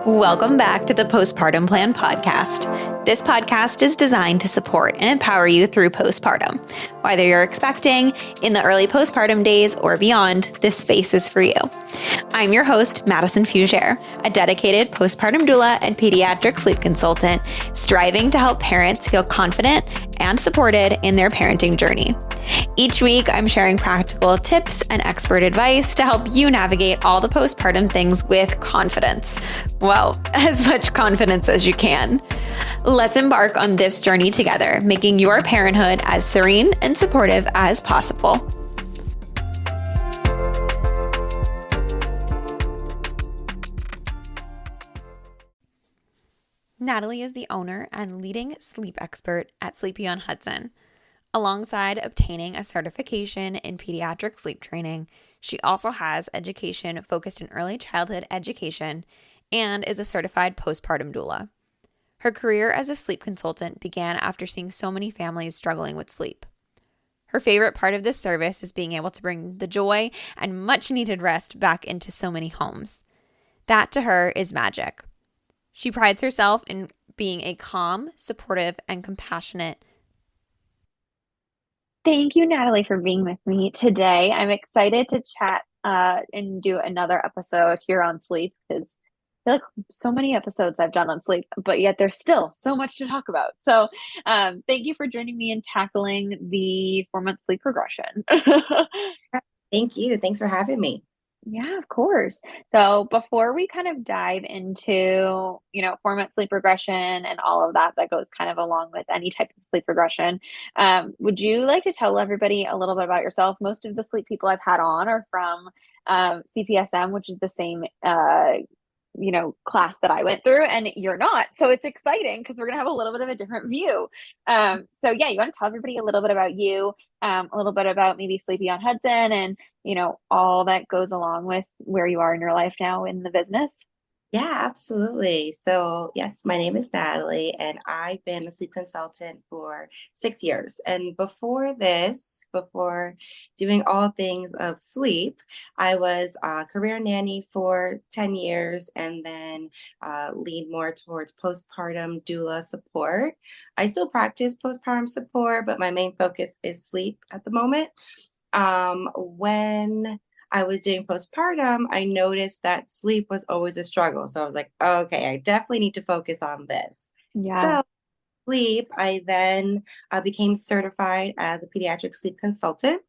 Welcome back to the Postpartum Plan podcast. This podcast is designed to support and empower you through postpartum. Whether you're expecting, in the early postpartum days, or beyond, this space is for you. I'm your host, Madison Fugere, a dedicated postpartum doula and pediatric sleep consultant, striving to help parents feel confident and supported in their parenting journey. Each week, I'm sharing practical tips and expert advice to help you navigate all the postpartum things with confidence. Well, as much confidence as you can. Let's embark on this journey together, making your parenthood as serene and supportive as possible. Natalie is the owner and leading sleep expert at Sleepy on Hudson. Alongside obtaining a certification in pediatric sleep training, she also has education focused in early childhood education and is a certified postpartum doula. Her career as a sleep consultant began after seeing so many families struggling with sleep. Her favorite part of this service is being able to bring the joy and much needed rest back into so many homes. That to her is magic. She prides herself in being a calm, supportive, and compassionate. Thank you, Natalie, for being with me today. I'm excited to chat and do another episode here on sleep because I feel like so many episodes I've done on sleep, but yet there's still so much to talk about. So thank you for joining me in tackling the 4-month sleep regression. Thank you. Thanks for having me. Yeah, of course. So before we kind of dive into, 4-month sleep regression and all of that goes kind of along with any type of sleep regression, would you like to tell everybody a little bit about yourself? Most of the sleep people I've had on are from CPSM, which is the same class that I went through, and you're not. So it's exciting because we're going to have a little bit of a different view. So yeah, you want to tell everybody a little bit about you, a little bit about maybe Sleepy on Hudson and, all that goes along with where you are in your life now in the business. Yeah, absolutely. So, yes, my name is Natalie, and I've been a sleep consultant for 6 years. And before this, before doing all things of sleep, I was a career nanny for 10 years and then lean more towards postpartum doula support. I still practice postpartum support, but my main focus is sleep at the moment. When I was doing postpartum, I noticed that sleep was always a struggle. So I was like, okay, I definitely need to focus on this. Yeah. So sleep, I then became certified as a pediatric sleep consultant.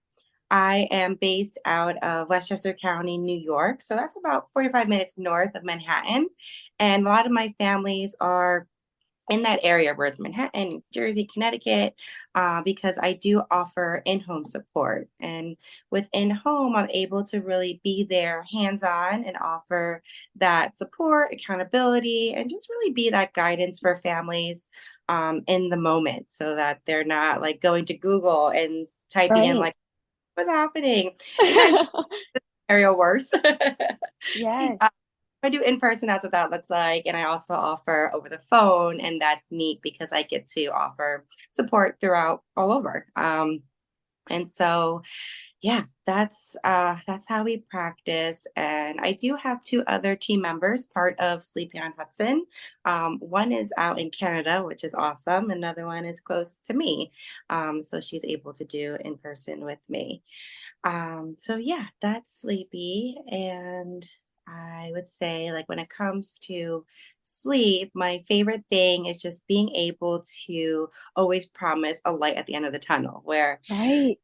I am based out of Westchester County, New York. So that's about 45 minutes north of Manhattan. And a lot of my families are in that area where it's Manhattan, Jersey, Connecticut, because I do offer in-home support. And with in-home, I'm able to really be there hands-on and offer that support, accountability, and just really be that guidance for families in the moment so that they're not like going to Google and typing in like, what's happening? It kind of the scenario worse. Yes. I do in person, that's what that looks like. And I also offer over the phone, and that's neat because I get to offer support throughout all over. And so, yeah, that's how we practice. And I do have 2 other team members, part of Sleepy on Hudson. One is out in Canada, which is awesome. Another one is close to me. So she's able to do in person with me. So yeah, that's Sleepy. And I would say, like, when it comes to sleep, my favorite thing is just being able to always promise a light at the end of the tunnel where Right.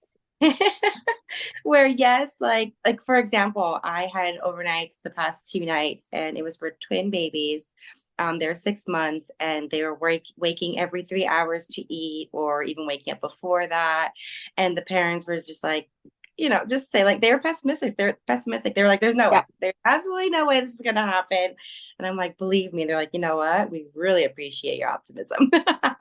where yes, like for example, I had overnights the past 2 nights and it was for twin babies. They're 6 months and they were waking every 3 hours to eat or even waking up before that. And the parents were just like, just say like they were pessimistic. They're pessimistic. They were like, there's no way. There's absolutely no way this is gonna happen. And I'm like, believe me. They're like, you know what? We really appreciate your optimism.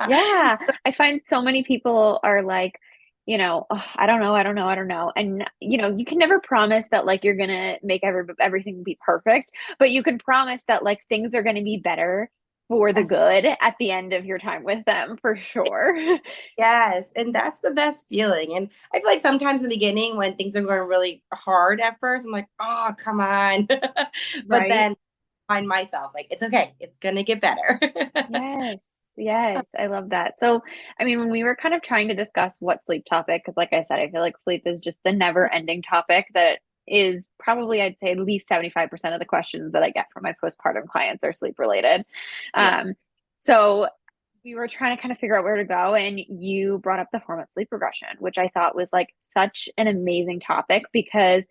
Yeah. I find so many people are like, "Oh, I don't know, I don't know, I don't know." And, you can never promise that like you're gonna make everything be perfect, but you can promise that like things are gonna be better for the Yes. good at the end of your time with them for sure. Yes, and that's the best feeling. And I feel like sometimes in the beginning when things are going really hard at first, I'm like, oh, come on. But Right? then remind myself, like, it's okay, it's gonna get better. Yes, yes, I love that. So, I mean, when we were kind of trying to discuss what sleep topic, because like I said, I feel like sleep is just the never-ending topic that is probably, I'd say, at least 75% of the questions that I get from my postpartum clients are sleep related. Yeah. So we were trying to kind of figure out where to go, and you brought up the 4-month sleep regression, which I thought was like such an amazing topic because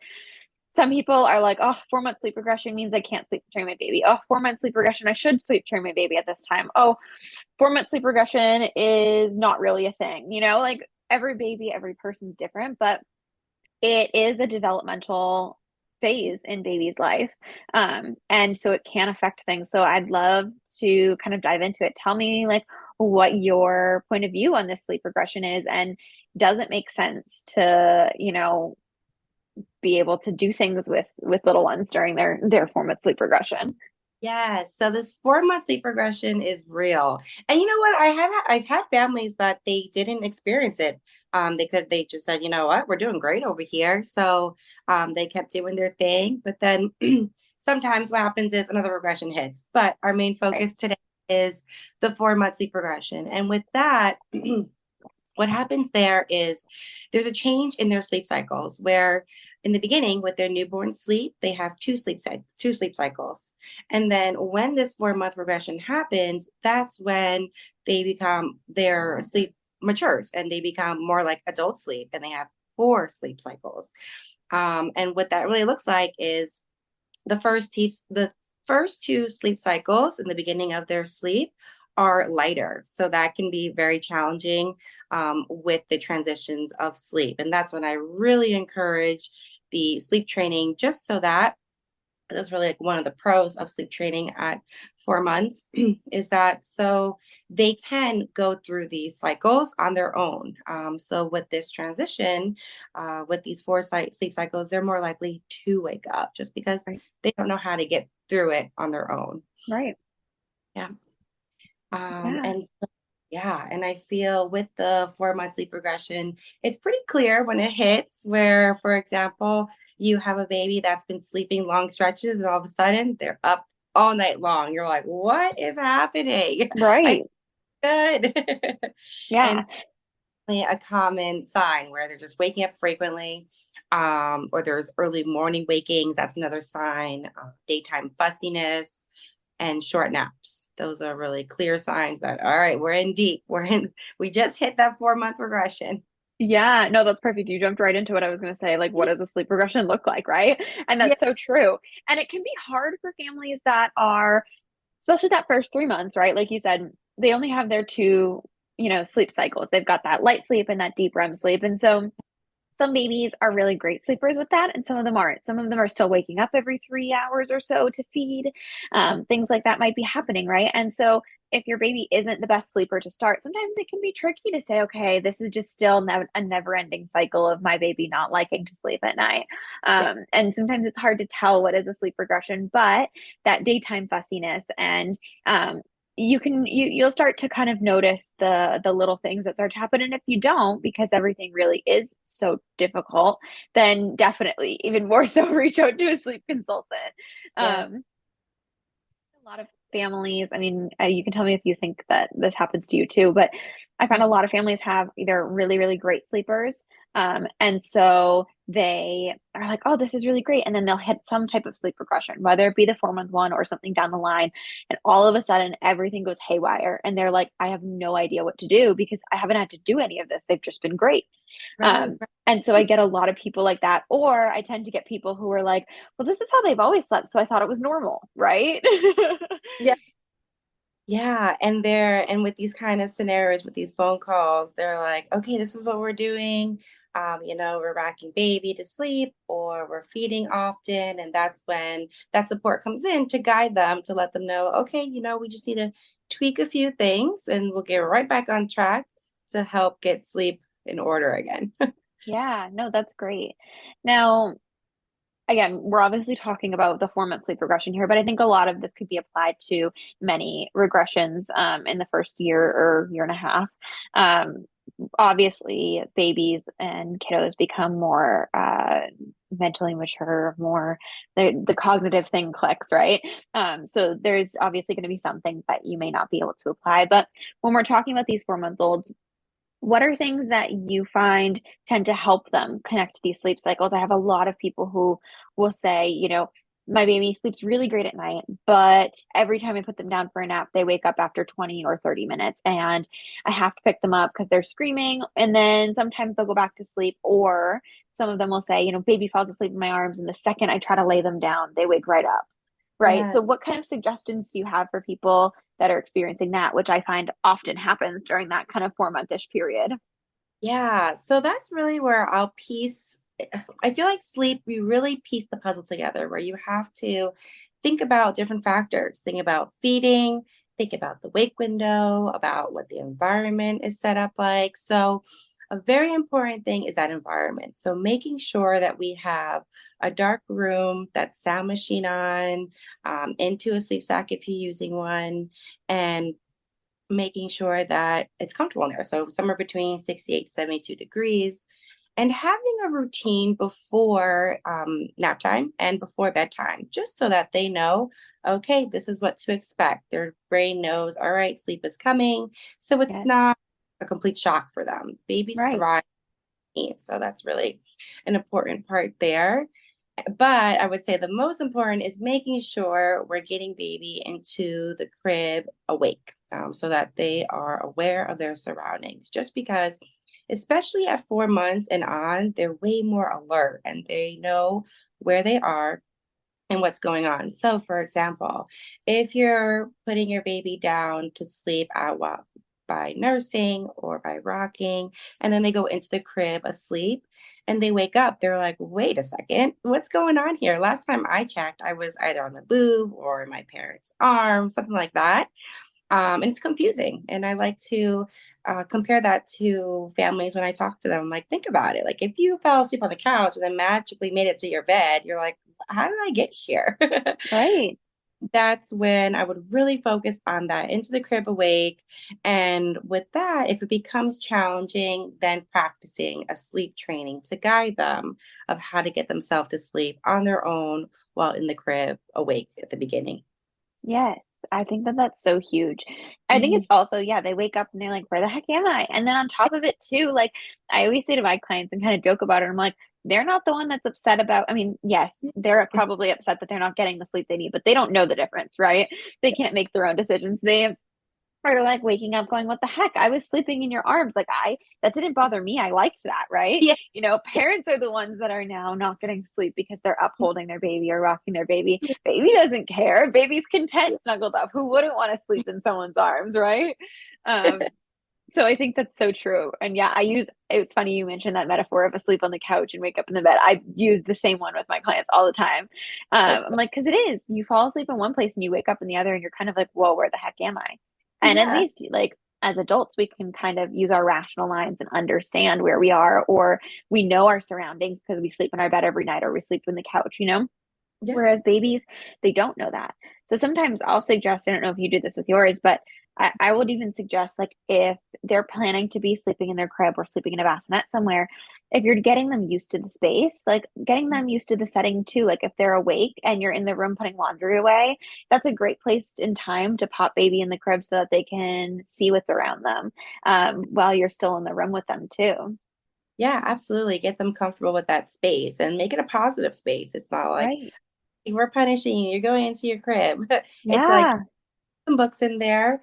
some people are like, oh, 4-month sleep regression means I can't sleep during my baby. Oh, 4-month sleep regression, I should sleep during my baby at this time. Oh, 4-month sleep regression is not really a thing. Like every baby, every person's different, but it is a developmental phase in baby's life. And so it can affect things. So I'd love to kind of dive into it. Tell me like what your point of view on this sleep regression is, and does it make sense to, be able to do things with little ones during their 4-month sleep regression? Yes. So this 4-month sleep regression is real. And you know what? I've had families that they didn't experience it. They just said, you know what, we're doing great over here. So they kept doing their thing. But then sometimes what happens is another regression hits. But our main Right. focus today is the 4-month sleep regression. And with that, what happens there is there's a change in their sleep cycles where in the beginning with their newborn sleep they have two sleep cycles, and then when this 4-month regression happens, that's when their sleep matures and they become more like adult sleep and they have 4 sleep cycles. And what that really looks like is the first 2 sleep cycles in the beginning of their sleep are lighter. So that can be very challenging with the transitions of sleep. And that's when I really encourage the sleep training, just so that that's really like one of the pros of sleep training at 4 months is that so they can go through these cycles on their own. So with this transition, with these sleep cycles, they're more likely to wake up just because Right. they don't know how to get through it on their own. Right. Yeah. Yeah. And so, yeah, and I feel with the 4-month sleep regression, it's pretty clear when it hits where, for example, you have a baby that's been sleeping long stretches and all of a sudden they're up all night long. You're like, what is happening? I Right. good. Yeah. And a common sign where they're just waking up frequently, or there's early morning wakings. That's another sign. Daytime fussiness and short naps. Those are really clear signs that, all right, we're in deep. We just hit that 4-month regression. Yeah, no, that's perfect. You jumped right into what I was going to say. Like, what does a sleep regression look like, right? And Yeah. that's so true. And it can be hard for families that are, especially that first 3 months, right? Like you said, they only have their two, sleep cycles. They've got that light sleep and that deep REM sleep. And so some babies are really great sleepers with that, and some of them aren't. Some of them are still waking up every 3 hours or so to feed. Things like that might be happening, right? And so, if your baby isn't the best sleeper to start, sometimes it can be tricky to say, okay, this is just still a never ending cycle of my baby not liking to sleep at night. Yeah. And sometimes it's hard to tell what is a sleep regression, but that daytime fussiness and you'll start to kind of notice the little things that start to happen. And if you don't, because everything really is so difficult, then definitely even more so reach out to a sleep consultant. Yes. um a lot of families, I mean, you can tell me if you think that this happens to you too, but I find a lot of families have either really, really great sleepers. And so they are like, oh, this is really great. And then they'll hit some type of sleep regression, whether it be the 4-month one or something down the line. And all of a sudden, everything goes haywire. And they're like, I have no idea what to do because I haven't had to do any of this. They've just been great. Right. And so I get a lot of people like that. Or I tend to get people who are like, well, this is how they've always slept. So I thought it was normal, right? Yeah. Yeah, and with these kind of scenarios, with these phone calls, they're like, okay, this is what we're doing. We're rocking baby to sleep or we're feeding often. And that's when that support comes in to guide them, to let them know, okay, we just need to tweak a few things and we'll get right back on track to help get sleep in order again. Yeah, no, that's great. Now, again, we're obviously talking about the 4-month sleep regression here, but I think a lot of this could be applied to many regressions in the first year or year and a half. obviously babies and kiddos become more mentally mature, more the cognitive thing clicks, right? So there's obviously going to be some things that you may not be able to apply. But when we're talking about these 4-month olds, what are things that you find tend to help them connect to these sleep cycles? I have a lot of people who will say, my baby sleeps really great at night, but every time I put them down for a nap, they wake up after 20 or 30 minutes and I have to pick them up because they're screaming. And then sometimes they'll go back to sleep, or some of them will say, baby falls asleep in my arms. And the second I try to lay them down, they wake right up. Right. So, Yes. what kind of suggestions do you have for people that are experiencing that, which I find often happens during that kind of 4-month-ish period? Yeah. So that's really where I'll piece. I feel like sleep, we really piece the puzzle together where you have to think about different factors, think about feeding, think about the wake window, about what the environment is set up like. So, a very important thing is that environment. So, making sure that we have a dark room, that sound machine on, into a sleep sack if you're using one, and making sure that it's comfortable in there. So somewhere between 68 to 72 degrees, and having a routine before nap time and before bedtime, just so that they know, okay, this is what to expect. Their brain knows, all right, sleep is coming. So it's Yes. not a complete shock for them. Babies Right. thrive. So that's really an important part there. But I would say the most important is making sure we're getting baby into the crib awake, so that they are aware of their surroundings. Just because, especially at 4 months and on, they're way more alert and they know where they are and what's going on. So, for example, if you're putting your baby down to sleep at what by nursing or by rocking, and then they go into the crib asleep and they wake up, they're like, wait a second, what's going on here? Last time I checked, I was either on the boob or in my parents' arm, something like that. And it's confusing. And I like to compare that to families when I talk to them. Like, think about it. Like, if you fell asleep on the couch and then magically made it to your bed, you're like, how did I get here? Right. That's when I would really focus on that into the crib awake. And with that, if it becomes challenging, then practicing a sleep training to guide them of how to get themselves to sleep on their own while in the crib awake at the beginning. Yes, I think that that's so huge. I think Mhm. it's also, yeah, they wake up and they're like, where the heck am I? And then on top of it too, like I always say to my clients and kind of joke about it, I'm like, they're not the one that's upset about, I mean, yes, they're probably upset that they're not getting the sleep they need, but they don't know the difference, right? They can't make their own decisions. They or like waking up going, what the heck? I was sleeping in your arms. Like that didn't bother me. I liked that, right? Yeah. Parents are the ones that are now not getting sleep because they're up holding their baby or rocking their baby. Baby doesn't care. Baby's content snuggled up. Who wouldn't want to sleep in someone's arms, right? Um, so I think that's so true. And yeah, it's funny you mentioned that metaphor of asleep on the couch and wake up in the bed. I use the same one with my clients all the time. I'm like, because it is, you fall asleep in one place and you wake up in the other and you're kind of like, whoa, where the heck am I? And at Yeah. least like as adults, we can kind of use our rational minds and understand where we are, or we know our surroundings because we sleep in our bed every night or we sleep in the couch. Yeah. Whereas babies, they don't know that. So sometimes I'll suggest, I don't know if you do this with yours, but I would even suggest like if they're planning to be sleeping in their crib or sleeping in a bassinet somewhere, if you're getting them used to the space, like getting them used to the setting too, like if they're awake and you're in the room putting laundry away, that's a great place in time to pop baby in the crib so that they can see what's around them while you're still in the room with them too. Yeah, absolutely. Get them comfortable with that space and make it a positive space. It's not like, Right. "Hey, we're punishing you. You're going into your crib." It's like Yeah. some books in there,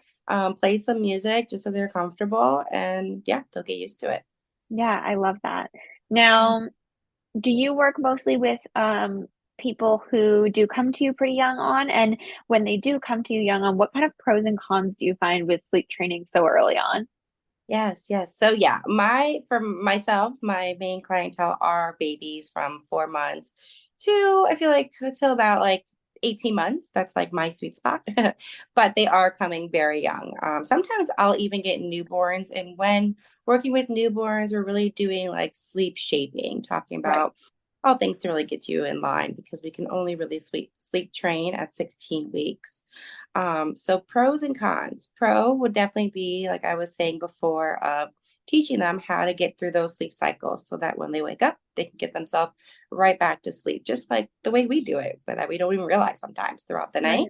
play some music just so they're comfortable, and yeah, they'll get used to it. Yeah. I love that. Mhm. Now, do you work mostly with people who do come to you pretty young on? And when they do come to you young on, what kind of pros and cons do you find with sleep training so early on? Yes, yes. So yeah, my for myself, my main clientele are babies from 4 months to I feel like till about like 18 months. That's like my sweet spot. But they are coming very young. Sometimes I'll even get newborns, and when working with newborns, we're really doing like sleep shaping, talking Right. about all things to really get you in line because we can only really sleep train at 16 weeks. So pros and cons. Pro would definitely be, like I was saying before, of teaching them how to get through those sleep cycles so that when they wake up, they can get themselves right back to sleep, just like the way we do it, but that we don't even realize sometimes throughout the night.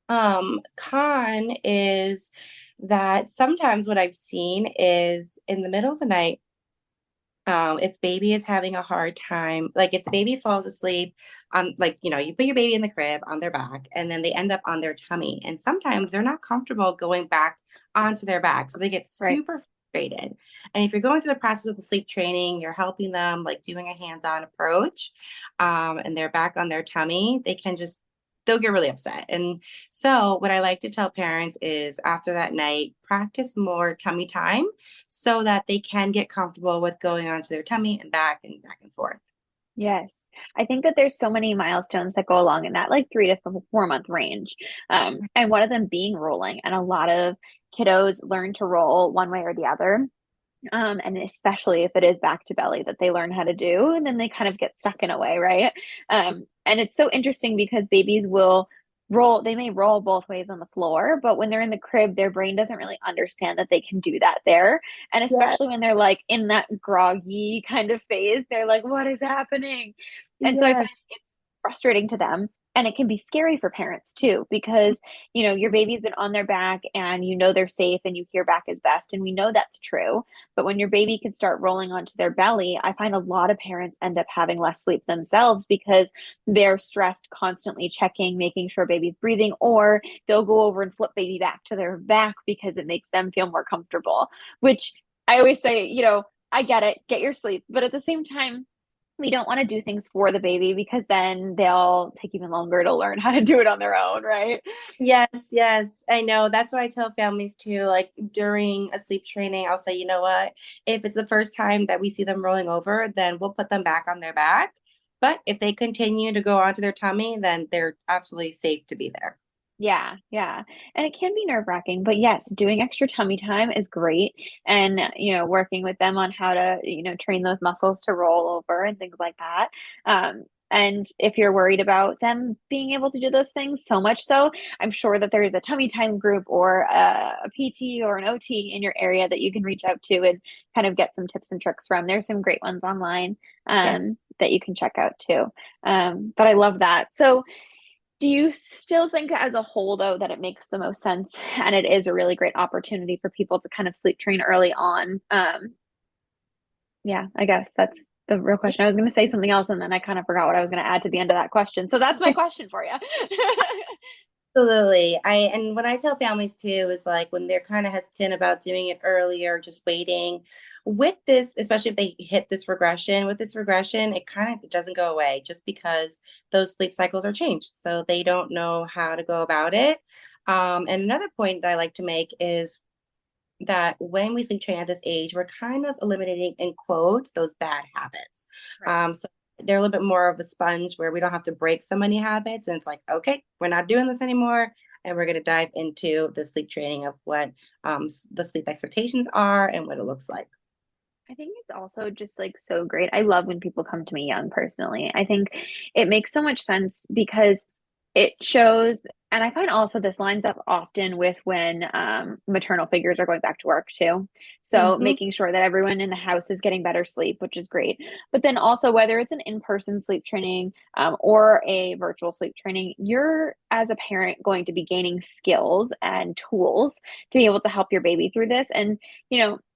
Right. Con is that sometimes what I've seen is in the middle of the night, if baby is having a hard time, like if the baby falls asleep on, like, you put your baby in the crib on their back and then they end up on their tummy. And sometimes they're not comfortable going back onto their back. So they get Right. super frustrated. And if you're going through the process of the sleep training, you're helping them like doing a hands-on approach, and they're back on their tummy, they'll get really upset. And so what I like to tell parents is after that night, practice more tummy time so that they can get comfortable with going onto their tummy and back and forth. Yes. I think that there's so many milestones that go along in that like 3 to 4 month range. And one of them being rolling. And a lot of kiddos learn to roll one way or the other. And especially if it is back to belly that they learn how to do, and then they kind of get stuck in a way, right? And it's so interesting because babies will roll, they may roll both ways on the floor, but when they're in the crib, their brain doesn't really understand that they can do that there. And Yeah, especially when they're like in that groggy kind of phase, they're like, what is happening? And so I yes, find it's frustrating to them. And it can be scary for parents too, because your baby's been on their back and they're safe and you hear back is best. And we know that's true. But when your baby can start rolling onto their belly, I find a lot of parents end up having less sleep themselves because they're stressed, constantly checking, making sure baby's breathing, or they'll go over and flip baby back to their back because it makes them feel more comfortable, which I always say, I get it, get your sleep. But at the same time, we don't want to do things for the baby because then they'll take even longer to learn how to do it on their own, right? yes, yes. I know. That's why I tell families too, like during a sleep training, I'll say, you know what? If it's the first time that we see them rolling over, then we'll put them back on their back. But if they continue to go onto their tummy, then they're absolutely safe to be there. Yeah, yeah. And it can be nerve-wracking, but yes, doing extra tummy time is great. And, working with them on how to, train those muscles to roll over and things like that. And if you're worried about them being able to do those things, so much so, I'm sure that there is a tummy time group or a PT or an OT in your area that you can reach out to and kind of get some tips and tricks from. There's some great ones online Yes. that you can check out too. But I love that. So, do you still think as a whole, though, that it makes the most sense and it is a really great opportunity for people to kind of sleep train early on? Yeah, I guess that's the real question. I was going to say something else and then I kind of forgot what I was going to add to the end of that question. So that's my question for you. Absolutely. And when I tell families too, is like when they're kind of hesitant about doing it earlier, just waiting with this, especially if they hit with this regression, it kind of doesn't go away just because those sleep cycles are changed. So they don't know how to go about it. And another point that I like to make is that when we sleep train at this age, we're kind of eliminating, in quotes, those bad habits. Right. So they're a little bit more of a sponge where we don't have to break so many habits. And it's like, okay, we're not doing this anymore. And we're going to dive into the sleep training of what the sleep expectations are and what it looks like. I think it's also just like so great. I love when people come to me young personally. I think it makes so much sense because it shows, and I find also this lines up often with when maternal figures are going back to work too. So Hmm. making sure that everyone in the house is getting better sleep, which is great. But then also whether it's an in-person sleep training or a virtual sleep training, you're as a parent going to be gaining skills and tools to be able to help your baby through this. And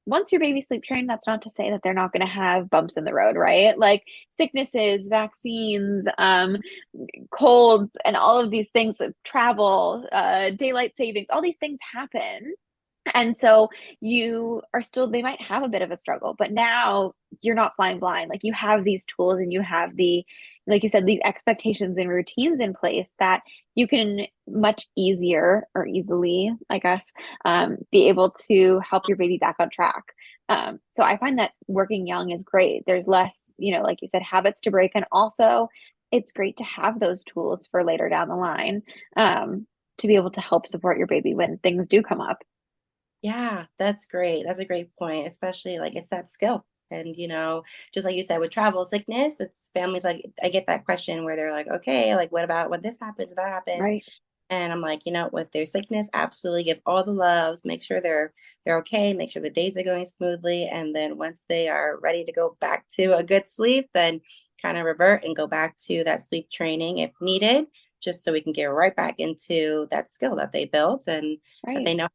once your baby sleep trained, that's not to say that they're not going to have bumps in the road, right? Like sicknesses, vaccines, colds, and all of these things, travel, daylight savings, all these things happen. And so you are still, they might have a bit of a struggle, but now you're not flying blind. Like you have these tools and you have like you said, these expectations and routines in place that you can much easier or easily, I guess, be able to help your baby back on track. So I find that working young is great. There's less, like you said, habits to break. And also, it's great to have those tools for later down the line to be able to help support your baby when things do come up. Yeah, that's great. That's a great point, especially like it's that skill. And, just like you said, with travel sickness, it's families like I get that question where they're like, okay, like what about when this happens, that happens? Right. And I'm like, with their sickness, absolutely give all the loves, make sure they're okay, make sure the days are going smoothly. And then once they are ready to go back to a good sleep, then kind of revert and go back to that sleep training if needed, just so we can get right back into that skill that they built and that Right. they know.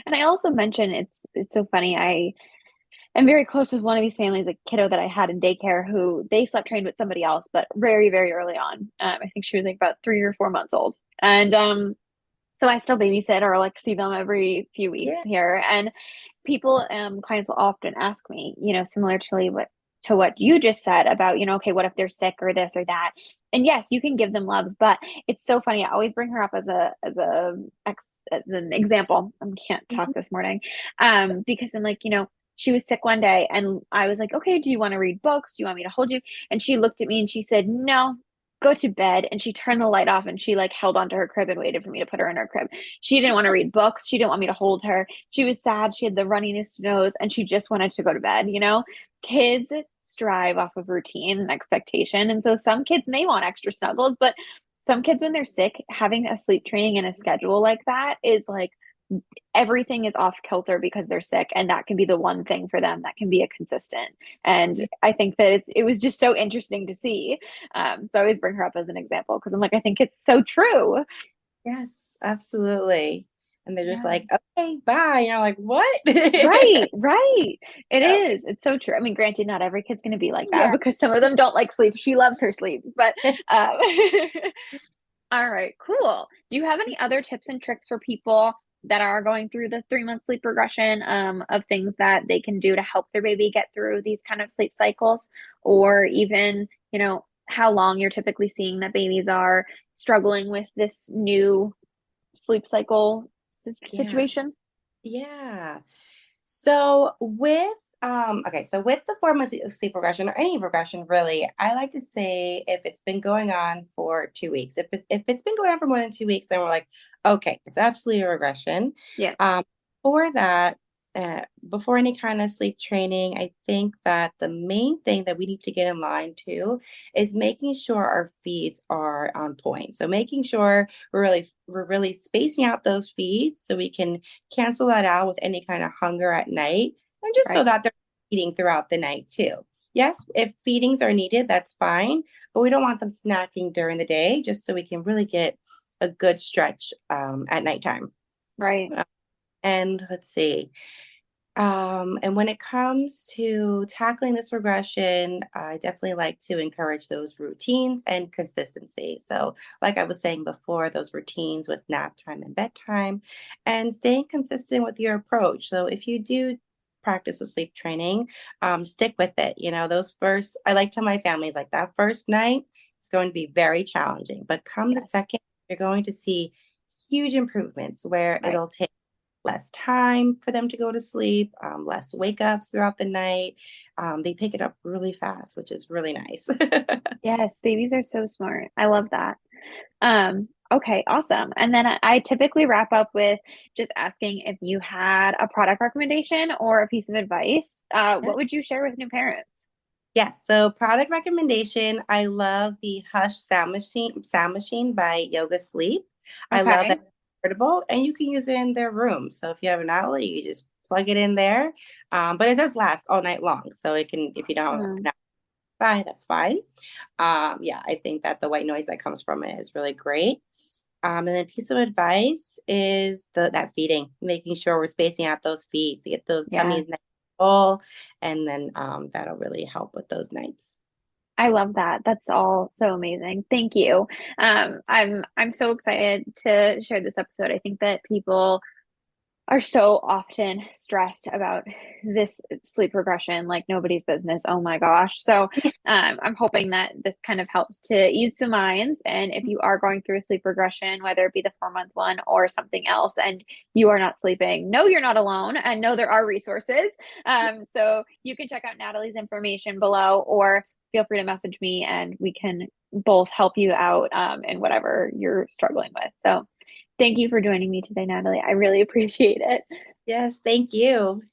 And I also mentioned it's so funny. I'm very close with one of these families, a kiddo that I had in daycare who they slept trained with somebody else, but very, very early on. I think she was like about 3 or 4 months old. And so I still babysit or like see them every few weeks Yeah. here. And people, clients will often ask me, similar to what you just said about, okay, what if they're sick or this or that? And yes, you can give them loves, but it's so funny. I always bring her up as an example. I can't talk Mhm. this morning, because I'm like, she was sick one day and I was like, okay, do you want to read books? Do you want me to hold you? And she looked at me and she said, no, go to bed. And she turned the light off and she like held onto her crib and waited for me to put her in her crib. She didn't want to read books. She didn't want me to hold her. She was sad. She had the runniness nose and she just wanted to go to bed. Kids strive off of routine and expectation. And so some kids may want extra snuggles, but some kids, when they're sick, having a sleep training and a schedule like that is like everything is off kilter because they're sick, and that can be the one thing for them that can be a consistent. And I think that it was just so interesting to see. So I always bring her up as an example because I'm like, I think it's so true. Yes, absolutely. And they're just Yeah. like, okay, bye. And you're like, what? Right, right. It Yeah. is. It's so true. I mean, granted, not every kid's going to be like that Yeah. because some of them don't like sleep. She loves her sleep, but um, all right, cool. Do you have any other tips and tricks for people that are going through the 3 month sleep regression, of things that they can do to help their baby get through these kind of sleep cycles? Or even, how long you're typically seeing that babies are struggling with this new sleep cycle Yeah. situation? Yeah. So with the 4 months of sleep regression or any regression really, I like to say if it's been going on for 2 weeks, if it's been going on for more than 2 weeks, then we're like, okay, it's absolutely a regression. Yeah, Um, for that, before any kind of sleep training, I think that the main thing that we need to get in line to is making sure our feeds are on point. So making sure we're really spacing out those feeds so we can cancel that out with any kind of hunger at night, and just so right, that they're eating throughout the night too. Yes, if feedings are needed, that's fine, but we don't want them snacking during the day, just so we can really get a good stretch at nighttime. right. And let's see. And when it comes to tackling this regression, I definitely like to encourage those routines and consistency. So, like I was saying before, those routines with nap time and bedtime, and staying consistent with your approach. So, if you do practice a sleep training, stick with it. I like to tell my families like that first night, it's going to be very challenging, but come the Yeah, second, you're going to see huge improvements where right. it'll take less time for them to go to sleep, less wake ups throughout the night. They pick it up really fast, which is really nice. Yes, babies are so smart. I love that. Okay, awesome. And then I typically wrap up with just asking if you had a product recommendation or a piece of advice. Yeah. What would you share with new parents? Yes. So product recommendation. I love the Hush sound machine by Yoga Sleep. I love that Okay. it's portable and you can use it in their room. So if you have an outlet, you just plug it in there. But it does last all night long. So it can, if you don't have Um, an outlet, that's fine. Yeah, I think that the white noise that comes from it is really great. And then piece of advice is that feeding, making sure we're spacing out those feeds to get those yeah, tummies nice and full, and then that'll really help with those nights. I love that. That's all so amazing. Thank you. I'm so excited to share this episode. I think that people are so often stressed about this sleep regression like nobody's business. Oh my gosh. So I'm hoping that this kind of helps to ease some minds. And if you are going through a sleep regression, whether it be the 4 month one or something else, and you are not sleeping, know you're not alone and know there are resources. So you can check out Natalie's information below, or feel free to message me and we can both help you out, in whatever you're struggling with. So thank you for joining me today, Natalie. I really appreciate it. Yes, thank you.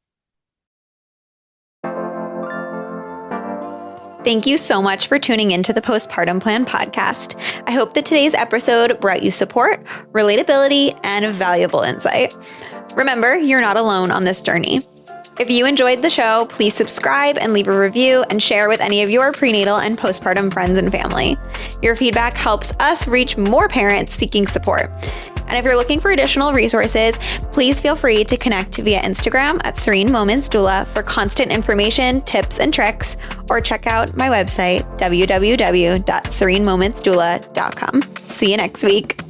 Thank you so much for tuning into the Postpartum Plan podcast. I hope that today's episode brought you support, relatability, and valuable insight. Remember, you're not alone on this journey. If you enjoyed the show, please subscribe and leave a review and share with any of your prenatal and postpartum friends and family. Your feedback helps us reach more parents seeking support. And if you're looking for additional resources, please feel free to connect via Instagram at Serene Moments Doula for constant information, tips, and tricks, or check out my website, www.serenemomentsdoula.com. See you next week.